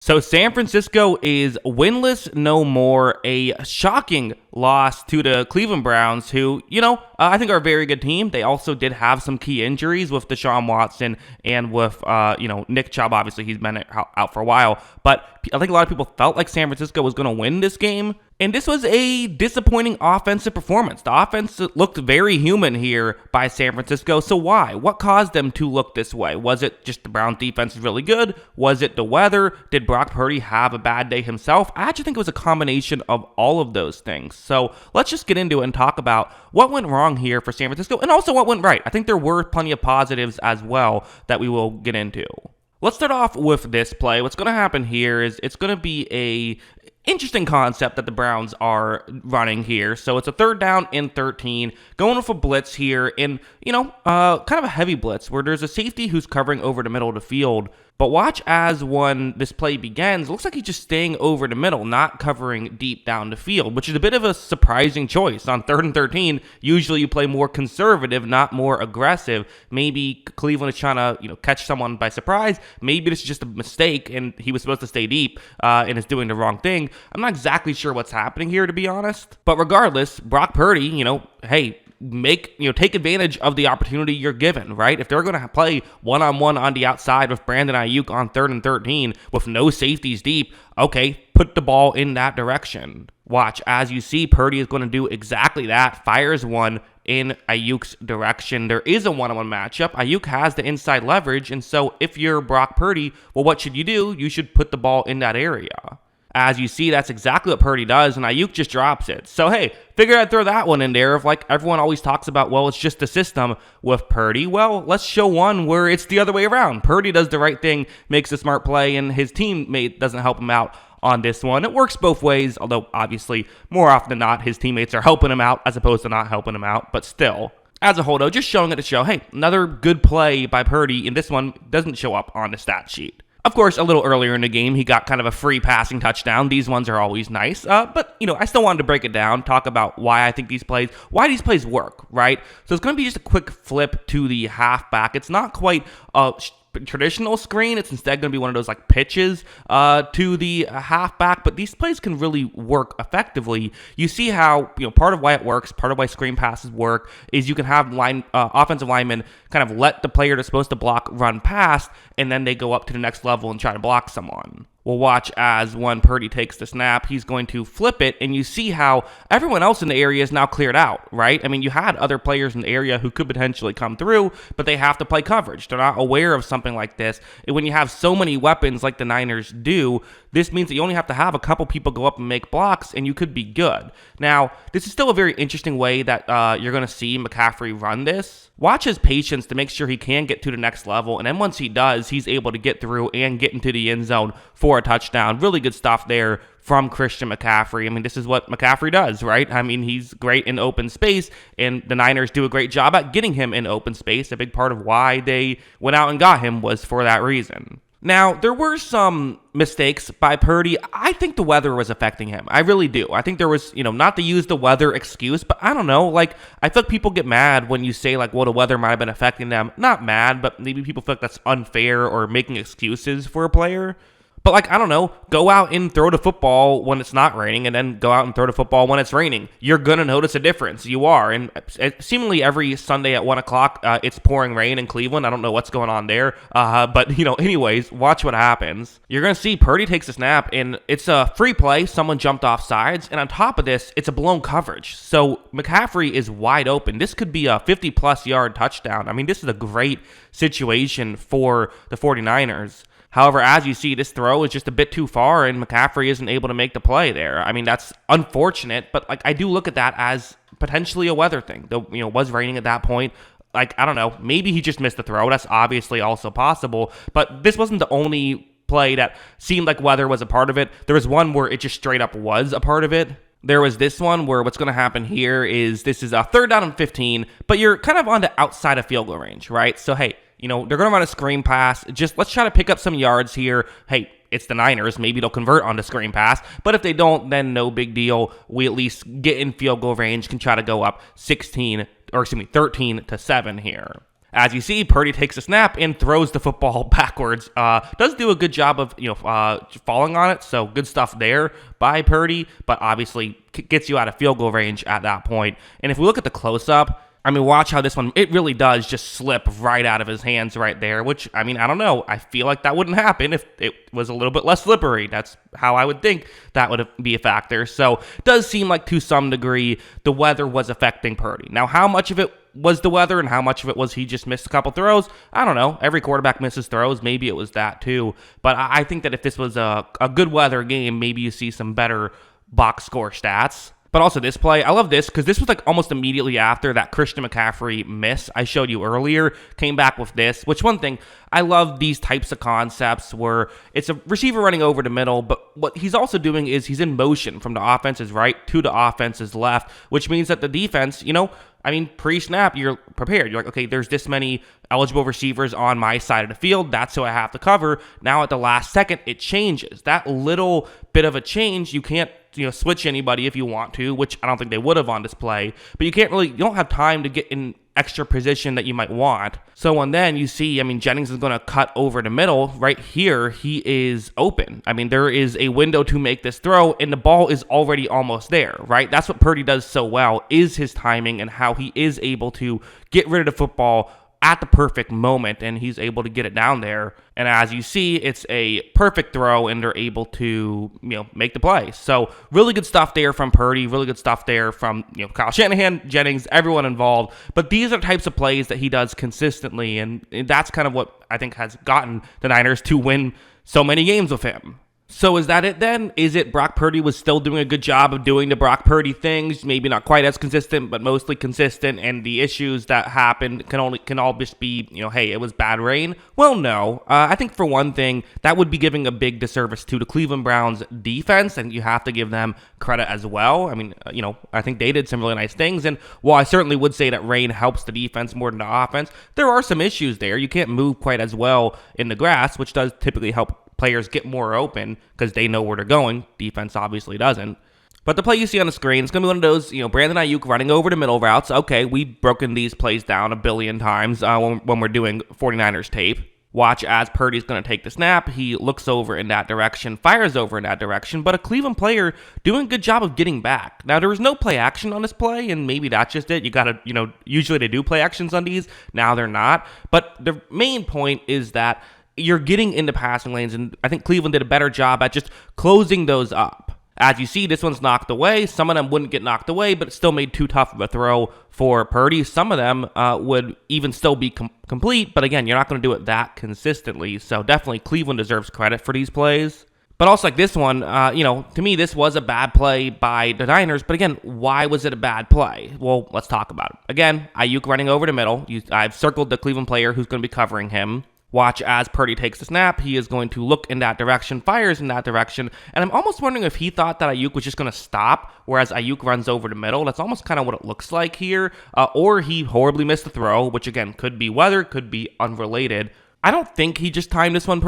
So San Francisco is winless no more, a shocking loss to the Cleveland Browns, who, I think are a very good team. They also did have some key injuries with Deshaun Watson and with, Nick Chubb. Obviously, he's been out for a while. But I think a lot of people felt like San Francisco was going to win this game. And this was a disappointing offensive performance. The offense looked very human here by San Francisco. So why? What caused them to look this way? Was it just the Browns defense is really good? Was it the weather? Did Brock Purdy have a bad day himself? I actually think it was a combination of all of those things. So let's just get into it and talk about what went wrong here for San Francisco and also what went right. I think there were plenty of positives as well that we will get into. Let's start off with this play. What's going to happen here is it's going to be a interesting concept that the Browns are running here. So it's a 3rd down and 13, going with a blitz here, and, kind of a heavy blitz where there's a safety who's covering over the middle of the field. But watch as when this play begins, it looks like he's just staying over the middle, not covering deep down the field, which is a bit of a surprising choice. On 3rd and 13, usually you play more conservative, not more aggressive. Maybe Cleveland is trying to, catch someone by surprise. Maybe this is just a mistake and he was supposed to stay deep and is doing the wrong thing. I'm not exactly sure what's happening here, to be honest. But regardless, Brock Purdy, take advantage of the opportunity you're given, right? If they're going to play one-on-one on the outside with Brandon Ayuk on 3rd and 13 with no safeties deep, okay, put the ball in that direction. Watch, as you see, Purdy is going to do exactly that, fires one in Ayuk's direction. There is a one-on-one matchup. Ayuk has the inside leverage, and so if you're Brock Purdy, well, what should you do? You should put the ball in that area. As you see, that's exactly what Purdy does, and Ayuk just drops it. So, hey, figure I'd throw that one in there. If, everyone always talks about, well, it's just the system with Purdy. Well, let's show one where it's the other way around. Purdy does the right thing, makes a smart play, and his teammate doesn't help him out on this one. It works both ways, although, obviously, more often than not, his teammates are helping him out as opposed to not helping him out, but still. As a whole, though, just showing it to show, hey, another good play by Purdy, and this one doesn't show up on the stat sheet. Of course, a little earlier in the game, he got kind of a free passing touchdown. These ones are always nice. But, I still wanted to break it down, talk about why I think these plays work, right? So it's going to be just a quick flip to the halfback. It's not quite traditional screen. It's instead going to be one of those pitches to the halfback, but these plays can really work effectively. You see how part of why it works, part of why screen passes work is you can have offensive linemen kind of let the player that's supposed to block run past, and then they go up to the next level and try to block someone. Well, watch as when Purdy takes the snap, he's going to flip it, and you see how everyone else in the area is now cleared out, right? I mean, you had other players in the area who could potentially come through, but they have to play coverage. They're not aware of something like this. And when you have so many weapons like the Niners do, this means that you only have to have a couple people go up and make blocks, and you could be good. Now, this is still a very interesting way that you're going to see McCaffrey run this. Watch his patience to make sure he can get to the next level, and then once he does, he's able to get through and get into the end zone for a touchdown. Really good stuff there from Christian McCaffrey. I mean, this is what McCaffrey does, right? I mean, he's great in open space, and the Niners do a great job at getting him in open space. A big part of why they went out and got him was for that reason. Now, there were some mistakes by Purdy. I think the weather was affecting him. I really do. I think there was, not to use the weather excuse, but I don't know. I feel like people get mad when you say, well, the weather might have been affecting them. Not mad, but maybe people feel like that's unfair or making excuses for a player. But I don't know, go out and throw the football when it's not raining and then go out and throw the football when it's raining. You're going to notice a difference. You are. And seemingly every Sunday at 1 o'clock, it's pouring rain in Cleveland. I don't know what's going on there. But anyways, watch what happens. You're going to see Purdy takes a snap, and it's a free play. Someone jumped off sides. And on top of this, it's a blown coverage. So McCaffrey is wide open. This could be a 50-plus yard touchdown. I mean, this is a great situation for the 49ers. However, as you see, this throw is just a bit too far, and McCaffrey isn't able to make the play there. I mean, that's unfortunate, but I do look at that as potentially a weather thing. Though, it was raining at that point. I don't know, maybe he just missed the throw. That's obviously also possible, but this wasn't the only play that seemed like weather was a part of it. There was one where it just straight up was a part of it. There was this one where what's going to happen here is this is a 3rd down and 15, but you're kind of on the outside of field goal range, right? So, hey, they're going to run a screen pass. Just let's try to pick up some yards here. Hey, it's the Niners. Maybe they'll convert on the screen pass. But if they don't, then no big deal. We at least get in field goal range, can try to go up 13-7 here. As you see, Purdy takes a snap and throws the football backwards. Does do a good job of falling on it, so good stuff there by Purdy, but obviously gets you out of field goal range at that point. And if we look at the close-up, I mean, watch how this one, it really does just slip right out of his hands right there, which, I mean, I don't know. I feel like that wouldn't happen if it was a little bit less slippery. That's how I would think that would be a factor. So it does seem like to some degree the weather was affecting Purdy. Now, how much of it was the weather and how much of it was he just missed a couple throws? I don't know. Every quarterback misses throws. Maybe it was that too. But I think that if this was a good weather game, maybe you see some better box score stats. But also this play, I love this because this was like almost immediately after that Christian McCaffrey miss I showed you earlier, came back with this, which one thing, I love these types of concepts where it's a receiver running over the middle, but what he's also doing is he's in motion from the offense's right to the offense's left, which means that the defense, pre-snap, you're prepared. You're like, okay, there's this many eligible receivers on my side of the field. That's who I have to cover. Now at the last second, it changes. That little bit of a change, you can't switch anybody if you want to, which I don't think they would have on display, but you don't have time to get in extra position that you might want. So and then you see, Jennings is going to cut over the middle. Right here, he is open. There is a window to make this throw, and the ball is already almost there, right? That's what Purdy does so well, is his timing and how he is able to get rid of the football at the perfect moment, and he's able to get it down there. And as you see, it's a perfect throw, and they're able to, make the play. So really good stuff there from Purdy, really good stuff there from, Kyle Shanahan, Jennings, everyone involved. But these are types of plays that he does consistently, and that's kind of what I think has gotten the Niners to win so many games with him. So is that it then? Is it Brock Purdy was still doing a good job of doing the Brock Purdy things? Maybe not quite as consistent, but mostly consistent, and the issues that happened can all just be, hey, it was bad rain? Well, no. I think for one thing, that would be giving a big disservice to the Cleveland Browns defense, and you have to give them credit as well. I think they did some really nice things, and while I certainly would say that rain helps the defense more than the offense, there are some issues there. You can't move quite as well in the grass, which does typically help players get more open because they know where they're going. Defense obviously doesn't. But the play you see on the screen, it's going to be one of those, Brandon Ayuk running over the middle routes. Okay, we've broken these plays down a billion times when we're doing 49ers tape. Watch as Purdy's going to take the snap. He looks over in that direction, fires over in that direction, but a Cleveland player doing a good job of getting back. Now, there was no play action on this play, and maybe that's just it. You got to, usually they do play actions on these. Now they're not. But the main point is that you're getting into passing lanes, and I think Cleveland did a better job at just closing those up. As you see, this one's knocked away. Some of them wouldn't get knocked away, but it still made too tough of a throw for Purdy. Some of them would even still be complete, but again, you're not going to do it that consistently, so definitely Cleveland deserves credit for these plays. But also like this one, to me, this was a bad play by the Niners. But again, why was it a bad play? Well, let's talk about it. Again, Ayuk running over the middle. I've circled the Cleveland player who's going to be covering him. Watch as Purdy takes the snap. He is going to look in that direction, fires in that direction. And I'm almost wondering if he thought that Ayuk was just going to stop, whereas Ayuk runs over the middle. That's almost kind of what it looks like here. Or he horribly missed the throw, which again, could be weather, could be unrelated. I don't think he just timed this one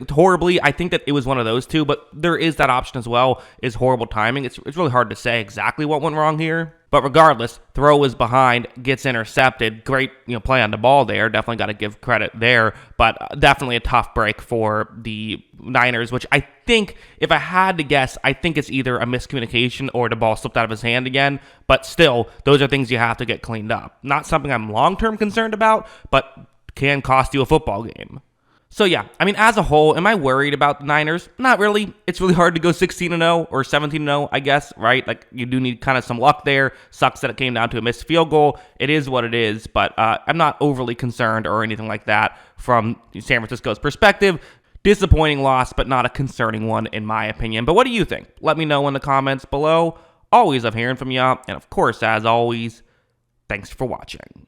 horribly. I think that it was one of those two, but there is that option as well, is horrible timing. It's really hard to say exactly what went wrong here. But regardless, throw is behind, gets intercepted. Great, play on the ball there. Definitely got to give credit there. But definitely a tough break for the Niners, which I think, if I had to guess, I think it's either a miscommunication or the ball slipped out of his hand again. But still, those are things you have to get cleaned up. Not something I'm long-term concerned about, but can cost you a football game. So yeah, as a whole, am I worried about the Niners? Not really. It's really hard to go 16-0 or 17-0, I guess, right? Like, you do need kind of some luck there. Sucks that it came down to a missed field goal. It is what it is, but I'm not overly concerned or anything like that from San Francisco's perspective. Disappointing loss, but not a concerning one in my opinion. But what do you think? Let me know in the comments below. Always love hearing from you. And of course, as always, thanks for watching.